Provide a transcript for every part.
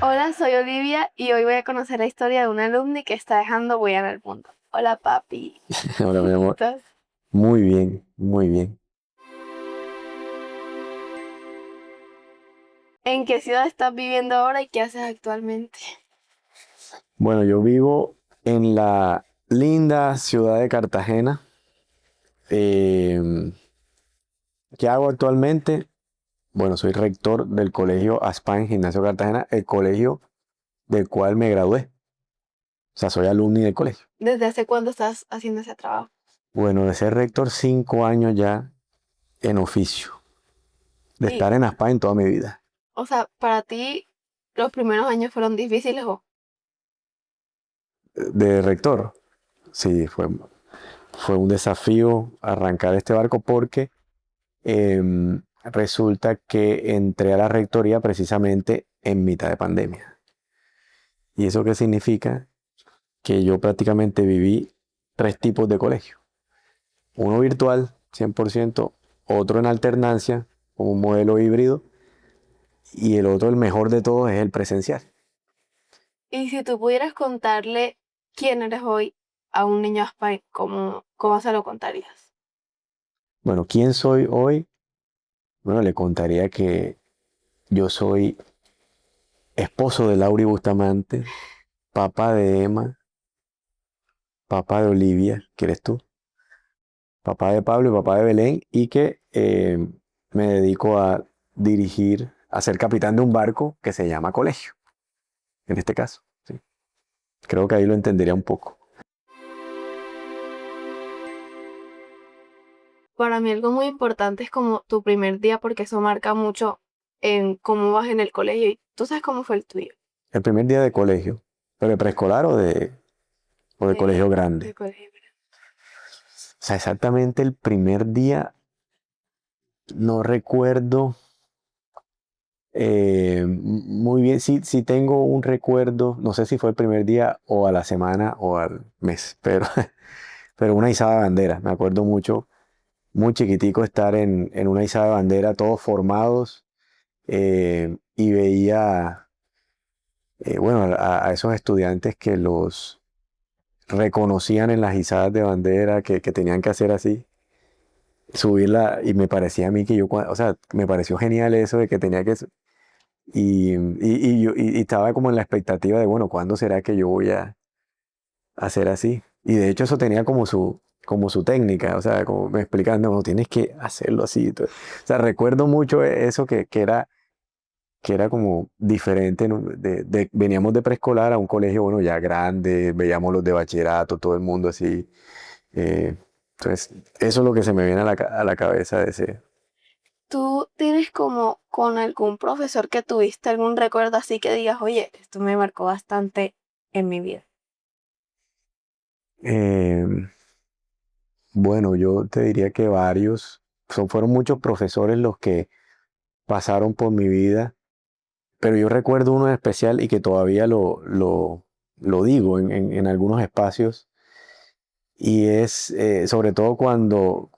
Hola, soy Olivia y hoy voy a conocer la historia de una alumni que está dejando huella en el mundo. Hola, papi. Hola, mi amor. ¿Estás? Muy bien, muy bien. ¿En qué ciudad estás viviendo ahora y qué haces actualmente? Bueno, yo vivo en la linda ciudad de Cartagena. Eh, ¿Qué hago actualmente? Bueno, soy rector del colegio ASPAN Gimnasio Cartagena, el colegio del cual me gradué. O sea, soy alumni del colegio. ¿Desde hace cuándo estás haciendo ese trabajo? Bueno, de ser rector 5 años ya en oficio, de Y, estar en ASPAN toda mi vida. o sea, para ti los primeros años fueron difíciles o De rector, sí, fue un desafío arrancar este barco porque resulta que entré a la rectoría precisamente en mitad de pandemia. ¿Y eso qué significa? Que yo prácticamente viví 3 tipos de colegio. Uno virtual, 100%, otro en alternancia, como un modelo híbrido, y el otro, el mejor de todos, es el presencial. y si tú pudieras contarle quién eres hoy a un niño aspire, ¿cómo se lo contarías? Bueno, ¿quién soy hoy? Bueno, le contaría que yo soy esposo de Lauri Bustamante, papá de Emma, papá de Olivia, que eres tú, papá de Pablo y papá de Belén, y que me dedico a dirigir, a ser capitán de un barco que se llama colegio, en este caso. ¿Sí? Creo que ahí lo entendería un poco. Para mí algo muy importante es como tu primer día porque eso marca mucho en cómo vas en el colegio y tú sabes cómo fue el tuyo. El primer día de colegio, pero de preescolar o de colegio De grande. colegio. O sea, exactamente el primer día, no recuerdo muy bien, sí tengo un recuerdo, no sé si fue el primer día o a la semana o al mes, pero una izada de bandera. Me acuerdo mucho, muy chiquitico, estar en una izada de bandera, todos formados, y veía, bueno, a esos estudiantes que los reconocían en las izadas de bandera, que tenían que hacer así, subirla, y me parecía a mí que o sea, me pareció genial eso de que tenía que. Y estaba como en la expectativa de, bueno, ¿cuándo será que yo voy a hacer así? Y de hecho eso tenía como su técnica, o sea, como me explicaban, no, tienes que hacerlo así. O sea, recuerdo mucho eso que era como diferente, ¿no? Veníamos de preescolar a un colegio, bueno, ya grande, veíamos los de bachillerato, todo el mundo así. eh, entonces, eso es lo que se me viene a la cabeza de ese. ¿Tú tienes como con algún profesor que tuviste algún recuerdo así que digas, oye, esto me marcó bastante en mi vida? eh, Bueno, yo te diría que varios, fueron muchos profesores los que pasaron por mi vida, pero yo recuerdo uno en especial y que todavía lo digo en algunos espacios, y es sobre todo cuando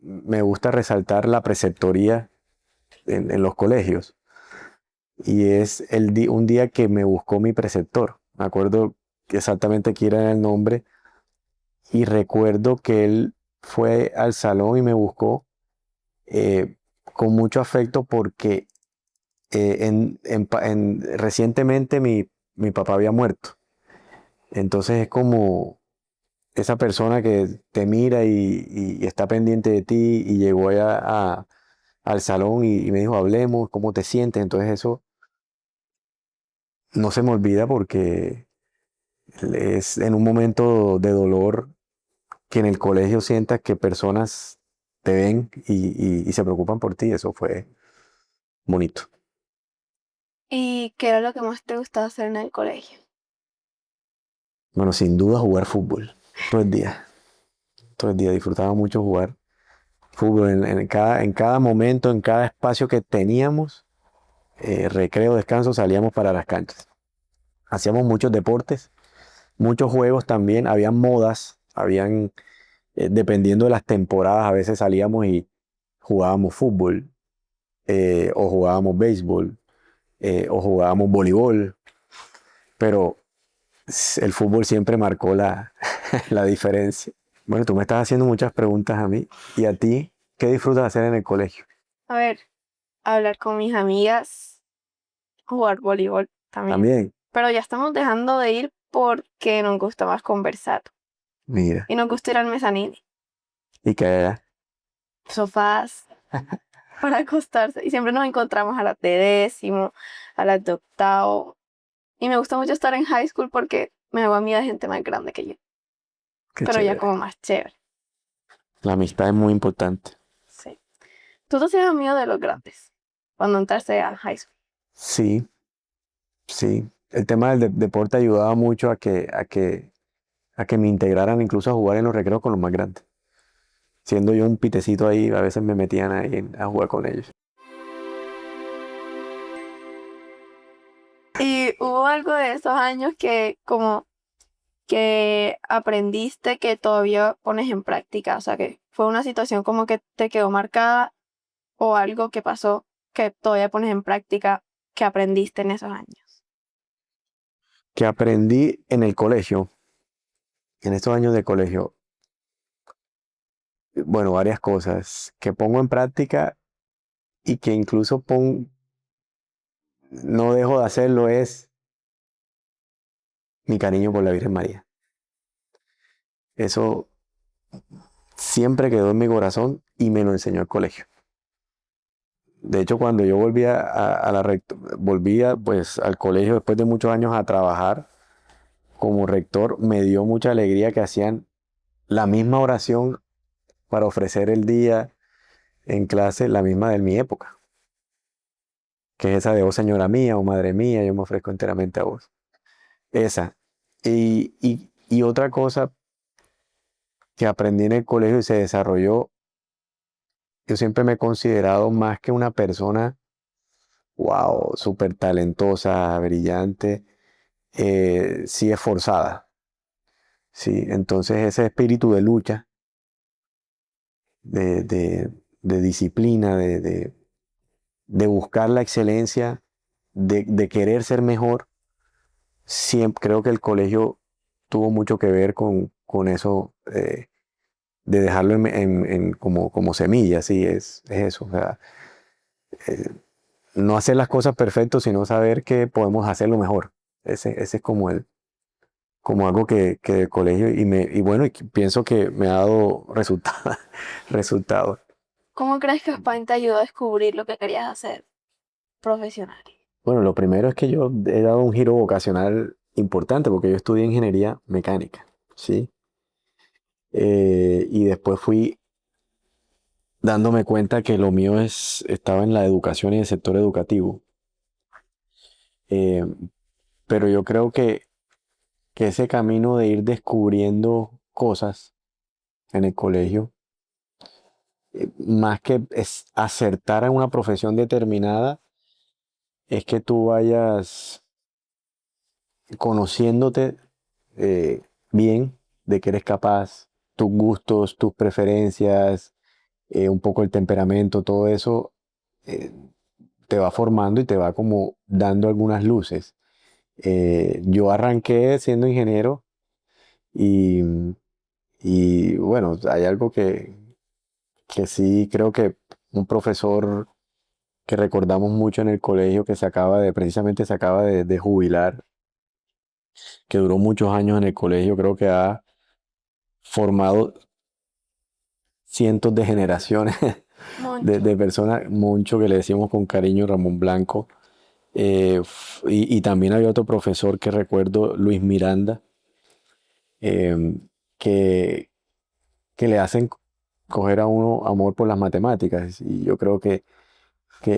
me gusta resaltar la preceptoría en los colegios, y es un día que me buscó mi preceptor. Me acuerdo exactamente quién era el nombre, y recuerdo que él fue al salón y me buscó con mucho afecto porque recientemente mi papá había muerto. Entonces es como esa persona que te mira y está pendiente de ti, y llegó allá al salón y me dijo, hablemos, ¿cómo te sientes? Entonces eso no se me olvida porque es en un momento de dolor que en el colegio sientas que personas te ven y se preocupan por ti. Eso fue bonito. ¿Y qué era lo que más te gustaba hacer en el colegio? Bueno, sin duda jugar fútbol todo el día. Todo el día disfrutaba mucho jugar fútbol en cada momento, en cada espacio que teníamos. recreo, descanso, salíamos para las canchas. Hacíamos muchos deportes, muchos juegos también, habían modas, dependiendo de las temporadas, a veces salíamos y jugábamos fútbol, o jugábamos béisbol, o jugábamos voleibol, pero el fútbol siempre marcó la diferencia. Bueno, tú me estás haciendo muchas preguntas a mí. ¿Y a ti qué disfrutas hacer en el colegio? A ver, hablar con mis amigas, jugar voleibol también. También, Pero ya estamos dejando de ir porque nos gusta más conversar. mira, Y nos gusta ir al mezanino, y que sofás para acostarse. Y siempre nos encontramos a las de décimo, a las de octavo. Y me gusta mucho estar en high school porque me hago amiga de gente más grande que yo. qué Pero ya chévere. como más chévere. La amistad es muy importante. Sí. Tú te hacías amigo de los grandes cuando entraste a high school. Sí, sí. El tema del deporte ayudaba mucho a que me integraran incluso a jugar en los recreos con los más grandes. Siendo yo un pitecito ahí, a veces me metían ahí a jugar con ellos. Y hubo algo de esos años que como que aprendiste que todavía pones en práctica. O sea, que fue una situación como que te quedó marcada o algo que pasó que todavía pones en práctica que aprendiste en esos años. Que aprendí en el colegio, en estos años de colegio, bueno, varias cosas que pongo en práctica y que incluso no dejo de hacerlo es mi cariño por la Virgen María. Eso siempre quedó en mi corazón y me lo enseñó el colegio. De hecho, cuando yo volvía pues al colegio después de muchos años a trabajar como rector, me dio mucha alegría que hacían la misma oración para ofrecer el día en clase, la misma de mi época, que es esa de, oh Señora mía, oh Madre mía, yo me ofrezco enteramente a vos. Esa. Y otra cosa que aprendí en el colegio y se desarrolló, yo siempre me he considerado más que una persona, wow, súper talentosa, brillante, sí esforzada. Sí, entonces ese espíritu de lucha, de, de- de disciplina, de buscar la excelencia, de querer ser mejor, siempre creo que el colegio tuvo mucho que ver con eso, de dejarlo como semilla, sí, es eso. O sea, eh, no hacer las cosas perfectas, sino saber que podemos hacerlo mejor. Ese es como algo que del colegio y bueno, y pienso que me ha dado resultados. ¿Cómo crees que España te ayudó a descubrir lo que querías hacer profesional? Bueno, lo primero es que yo he dado un giro vocacional importante porque yo estudié ingeniería mecánica, ¿sí? Y después fui dándome cuenta que lo mío estaba en la educación y el sector educativo. Eh, pero yo creo que ese camino de ir descubriendo cosas en el colegio, más que es acertar a una profesión determinada, es que tú vayas conociéndote bien de que eres capaz, tus gustos, tus preferencias, un poco el temperamento, todo eso eh, te va formando y te va como dando algunas luces. Yo arranqué siendo ingeniero y, y bueno, hay algo que sí creo que un profesor que recordamos mucho en el colegio que precisamente se acaba de jubilar, que duró muchos años en el colegio, creo que ha formado cientos de generaciones Mucho. de personas, mucho que le decimos con cariño Ramón Blanco. Y también había otro profesor que recuerdo, Luis Miranda, eh, que, que le hacen coger a uno amor por las matemáticas. Y yo creo que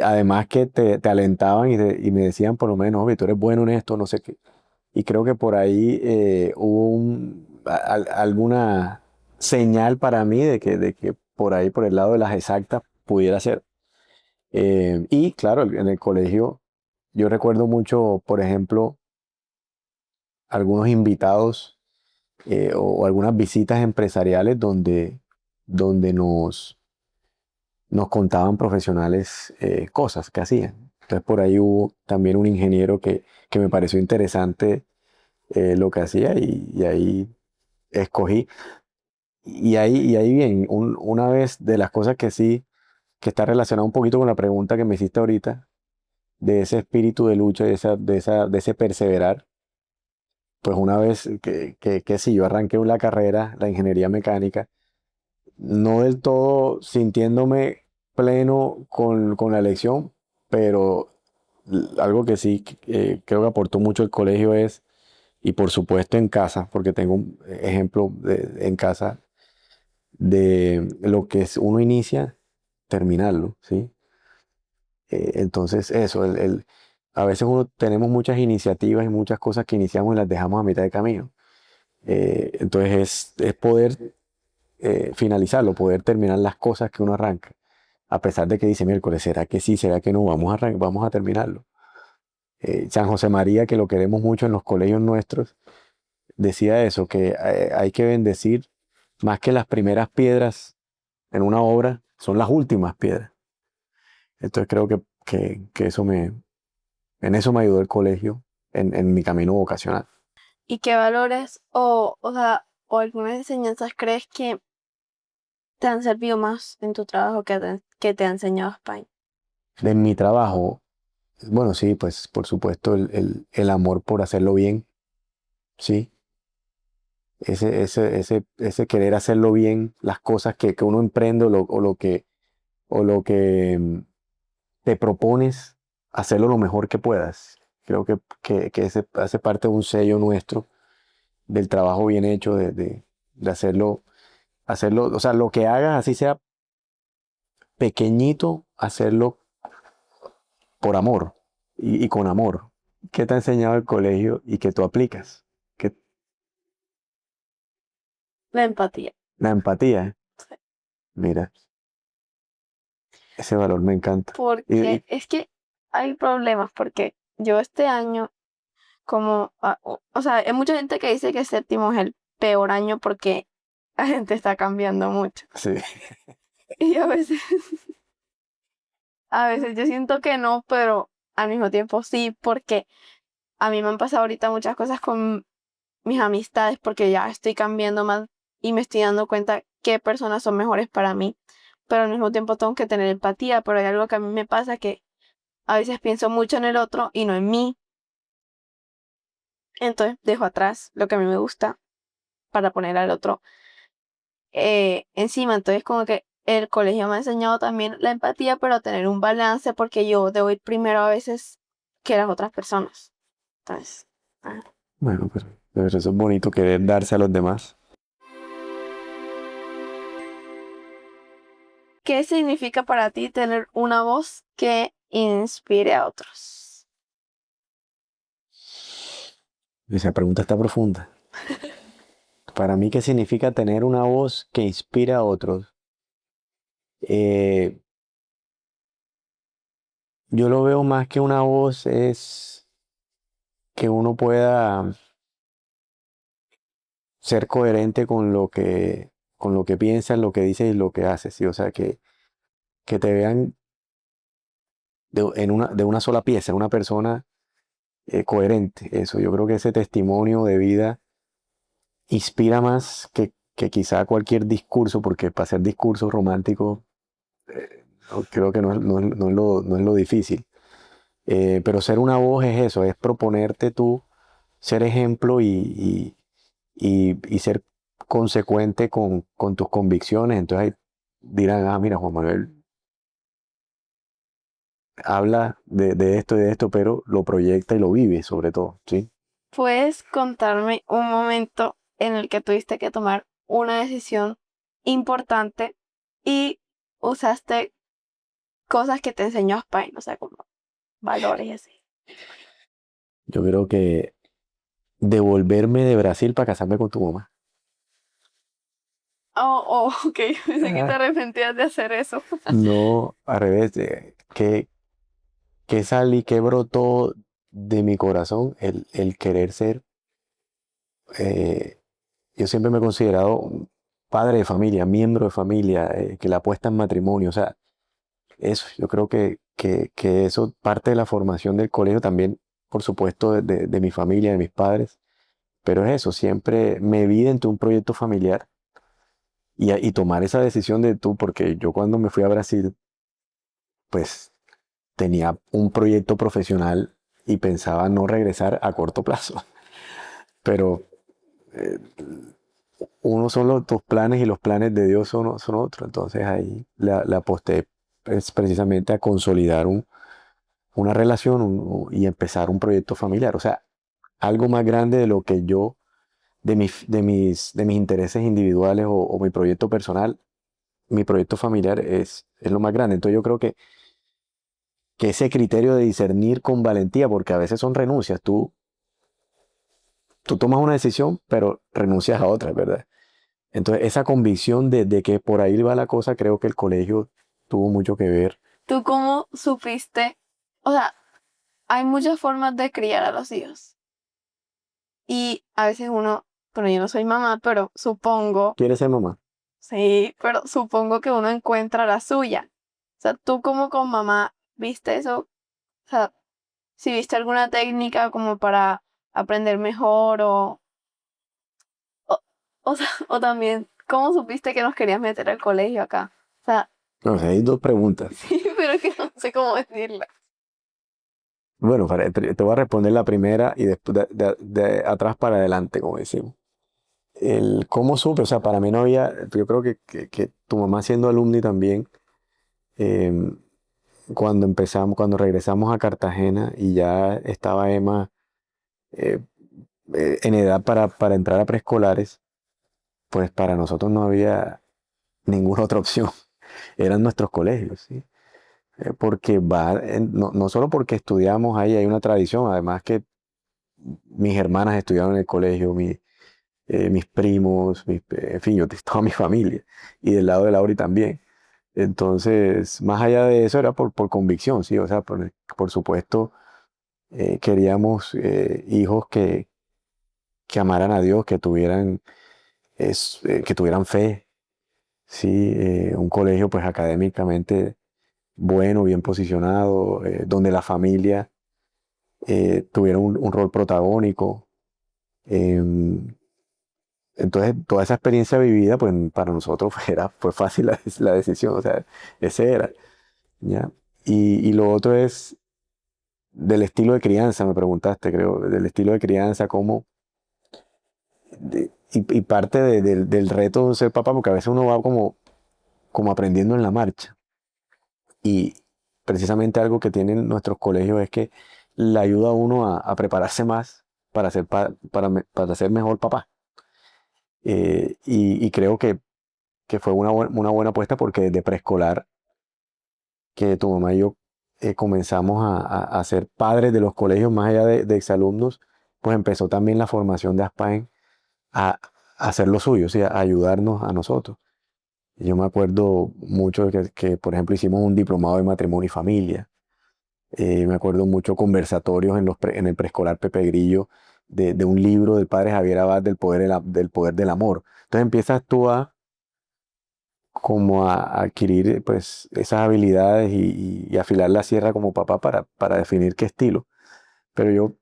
además que te alentaban y me decían por lo menos, oye, tú eres bueno en esto, no sé qué. Y creo que por ahí hubo alguna señal para mí de que por ahí, por el lado de las exactas, pudiera ser. Y claro, en el colegio Yo recuerdo mucho, por ejemplo, algunos invitados o algunas visitas empresariales donde nos contaban profesionales cosas que hacían. Entonces por ahí hubo también un ingeniero que me pareció interesante lo que hacía y ahí escogí. Y ahí bien, una vez de las cosas que sí, que está relacionado un poquito con la pregunta que me hiciste ahorita, de ese espíritu de lucha, de ese perseverar, pues una vez que sí, yo arranqué la carrera, la ingeniería mecánica, no del todo sintiéndome pleno con la elección, pero algo que sí creo que aportó mucho el colegio es, y por supuesto en casa, porque tengo un ejemplo en casa de lo que uno inicia, terminarlo, ¿sí? Entonces eso, a veces uno tenemos muchas iniciativas y muchas cosas que iniciamos y las dejamos a mitad de camino. Entonces es poder finalizarlo, poder terminar las cosas que uno arranca. A pesar de que dice miércoles, ¿será que sí? ¿Será que no? Vamos a terminarlo. San José María, que lo queremos mucho en los colegios nuestros, decía eso, que hay que bendecir más que las primeras piedras en una obra, son las últimas piedras. Entonces creo que en eso me ayudó el colegio en mi camino vocacional. ¿Y qué valores o sea, o algunas enseñanzas crees que te han servido más en tu trabajo que te ha enseñado España? De mi trabajo, bueno, sí, pues por supuesto el amor por hacerlo bien, sí. Ese querer hacerlo bien, las cosas que uno emprende o lo que te propones, hacerlo lo mejor que puedas. Creo que ese hace parte de un sello nuestro, del trabajo bien hecho, de hacerlo, o sea, lo que hagas, así sea pequeñito, hacerlo por amor y con amor. ¿Qué te ha enseñado el colegio y que tú aplicas? Que La empatía. la empatía, mira, ese valor me encanta. Porque es que hay problemas, porque yo este año, como, o sea, hay mucha gente que dice que séptimo es el peor año porque la gente está cambiando mucho. Sí, Y a veces yo siento que no, pero al mismo tiempo sí, porque a mí me han pasado ahorita muchas cosas con mis amistades, porque ya estoy cambiando más y me estoy dando cuenta qué personas son mejores para mí, pero al mismo tiempo tengo que tener empatía, pero hay algo que a mí me pasa que a veces pienso mucho en el otro y no en mí, entonces dejo atrás lo que a mí me gusta para poner al otro encima, entonces como que el colegio me ha enseñado también la empatía, pero a tener un balance porque yo debo ir primero a veces que las otras personas. Entonces, ajá. bueno, pero eso es bonito querer darse a los demás. ¿Qué significa para ti tener una voz que inspire a otros? Esa pregunta está profunda. Para mí, ¿qué significa tener una voz que inspira a otros? Eh, yo lo veo más que una voz es que uno pueda ser coherente con lo que piensa, lo que dice y lo que hace, ¿sí? O sea, que te vean de una sola pieza, una persona coherente. Eso, yo creo que ese testimonio de vida inspira más que quizá cualquier discurso, porque para hacer discursos románticos creo que no es lo difícil. Pero ser una voz es eso, es proponerte tú ser ejemplo y ser consecuente con tus convicciones. Entonces ahí dirán, mira, Juan Manuel habla de esto y de esto, pero lo proyecta y lo vive sobre todo, ¿sí? ¿Puedes contarme un momento en el que tuviste que tomar una decisión importante y usaste cosas que te enseñó Spain, o sea, como valores y así? Yo creo que devolverme de Brasil para casarme con tu mamá. Oh, ok, pensé que te Ah, arrepentías de hacer eso. no, al revés, que ¿Qué salí, qué brotó de mi corazón? El querer ser, eh, yo siempre me he considerado un padre de familia, miembro de familia, que la apuesta en matrimonio, o sea, eso, yo creo que eso parte de la formación del colegio también, por supuesto, de mi familia, de mis padres, pero es eso, siempre me vi dentro de un proyecto familiar y tomar esa decisión de tú, porque yo cuando me fui a Brasil, pues tenía un proyecto profesional y pensaba no regresar a corto plazo, pero eh, uno son tus planes y los planes de Dios son otros, entonces ahí le aposté pues, precisamente a consolidar una relación y empezar un proyecto familiar, o sea, algo más grande de lo que yo, de mis intereses individuales o mi proyecto personal, mi proyecto familiar es lo más grande. Entonces yo creo que ese criterio de discernir con valentía, porque a veces son renuncias, tú tomas una decisión, pero renuncias a otra, ¿verdad? Entonces esa convicción de que por ahí va la cosa, creo que el colegio tuvo mucho que ver. ¿Tú cómo supiste? O sea, hay muchas formas de criar a los hijos. Y a veces uno, bueno, yo no soy mamá, pero supongo, ¿Quieres ser mamá? sí, pero supongo que uno encuentra la suya. O sea, tú como con mamá, ¿viste eso? O sea, si viste alguna técnica como para aprender mejor o, o, sea, o también, ¿cómo supiste que nos querías meter al colegio acá? O sea, No sé, hay dos preguntas. sí, pero que no sé cómo decirla. Bueno, te voy a responder la primera y después de atrás para adelante, como decimos. El cómo supe, o sea, para mí no había, yo creo que tu mamá siendo alumni también, eh, cuando regresamos a Cartagena y ya estaba Emma eh, en edad para entrar a preescolares, pues para nosotros no había ninguna otra opción. Eran nuestros colegios, ¿sí? Porque no solo porque estudiamos ahí, hay una tradición, además que mis hermanas estudiaron en el colegio, mis primos, en fin, toda mi familia, y del lado de Lauri también. Entonces, más allá de eso, era por convicción, sí, o sea, por supuesto, queríamos hijos que amaran a Dios, que tuvieran fe, sí, un colegio pues académicamente bueno, bien posicionado, donde la familia tuviera un rol protagónico. em, Entonces, toda esa experiencia vivida, pues para nosotros fue fácil la decisión, o sea, ese era, ¿ya? Y lo otro es del estilo de crianza, me preguntaste, creo, del estilo de crianza, cómo, y parte del reto de ser papá, porque a veces uno va como aprendiendo en la marcha. Y precisamente algo que tienen nuestros colegios es que le ayuda a uno a prepararse más para ser mejor papá. Y creo que fue una buena apuesta porque desde preescolar, que tu mamá y yo comenzamos a ser padres de los colegios más allá de exalumnos, pues empezó también la formación de Aspaen a hacer lo suyo, o sea, a ayudarnos a nosotros. Yo me acuerdo mucho que, por ejemplo, hicimos un diplomado de matrimonio y familia. Me acuerdo mucho conversatorios en el preescolar Pepe Grillo de un libro del padre Javier Abad del poder del amor. Entonces empiezas tú como a adquirir pues esas habilidades y afilar la sierra como papá para definir qué estilo. Pero yo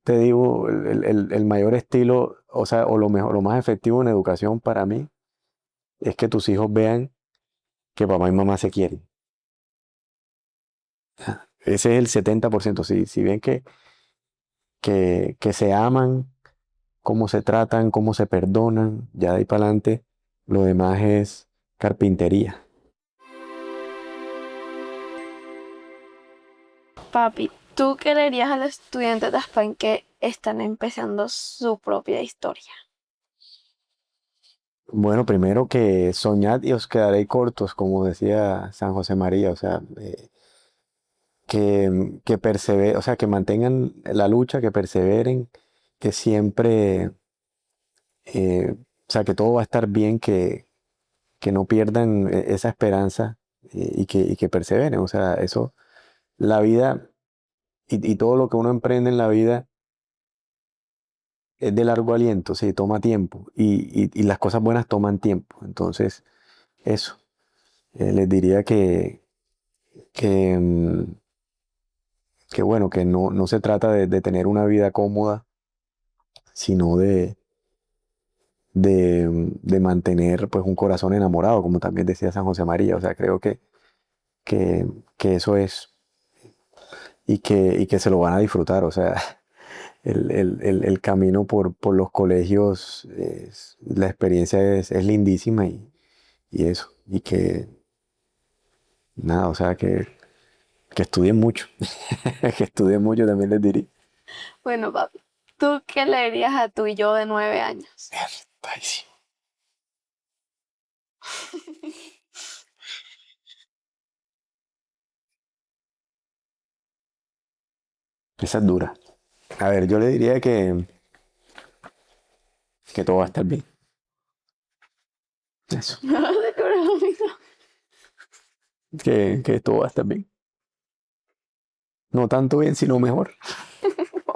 te digo, el mayor estilo, o sea, o lo mejor, lo más efectivo en educación para mí es que tus hijos vean que papá y mamá se quieren. Ese es el 70%. Si ven que se aman, cómo se tratan, cómo se perdonan, ya de ahí para adelante, lo demás es carpintería. Papi, ¿tú qué le dirías a los estudiantes de Aspen que están empezando su propia historia? Bueno, primero que soñad y os quedaréis cortos, como decía San José María, o sea, o sea, que mantengan la lucha, que perseveren, que siempre, o sea, que todo va a estar bien, que no pierdan esa esperanza y que perseveren, o sea, eso la vida y todo lo que uno emprende en la vida es de largo aliento, sí, toma tiempo y las cosas buenas toman tiempo. Entonces, eso, les diría que, que bueno, que no se trata de tener una vida cómoda, sino de mantener pues un corazón enamorado, como también decía San José María. O sea, creo que, que eso es y que se lo van a disfrutar. O sea, el camino por los colegios, la experiencia es lindísima y eso. Y que nada, o sea, que estudien mucho. Que estudien mucho también les diría. Bueno, papi, ¿tú qué le dirías a tu yo de 9 años? Ay, sí. Esa es dura. A ver, yo le diría que todo va a estar bien. Eso. Que todo va a estar bien. No tanto bien, sino mejor.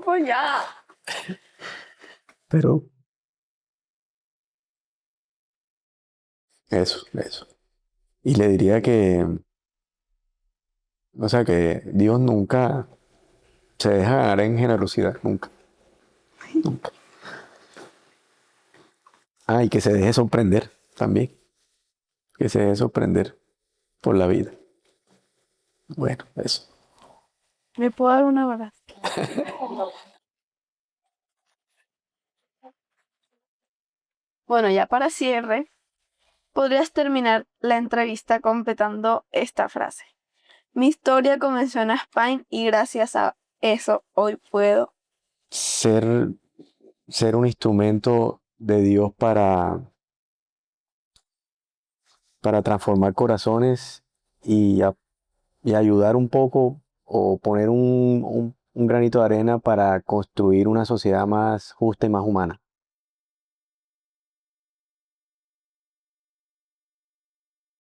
Oh, ya. Pero eso. Y le diría o sea, que Dios nunca se deja ganar en generosidad, nunca, nunca. Ah, y que se deje sorprender también, que se deje sorprender por la vida. Bueno, eso. ¿Me puedo dar un abrazo? Bueno, ya para cierre, podrías terminar la entrevista completando esta frase. Mi historia comenzó en Spain y gracias a eso hoy puedo. Ser, ser un instrumento de Dios para transformar corazones y, y ayudar un poco o poner un granito de arena para construir una sociedad más justa y más humana.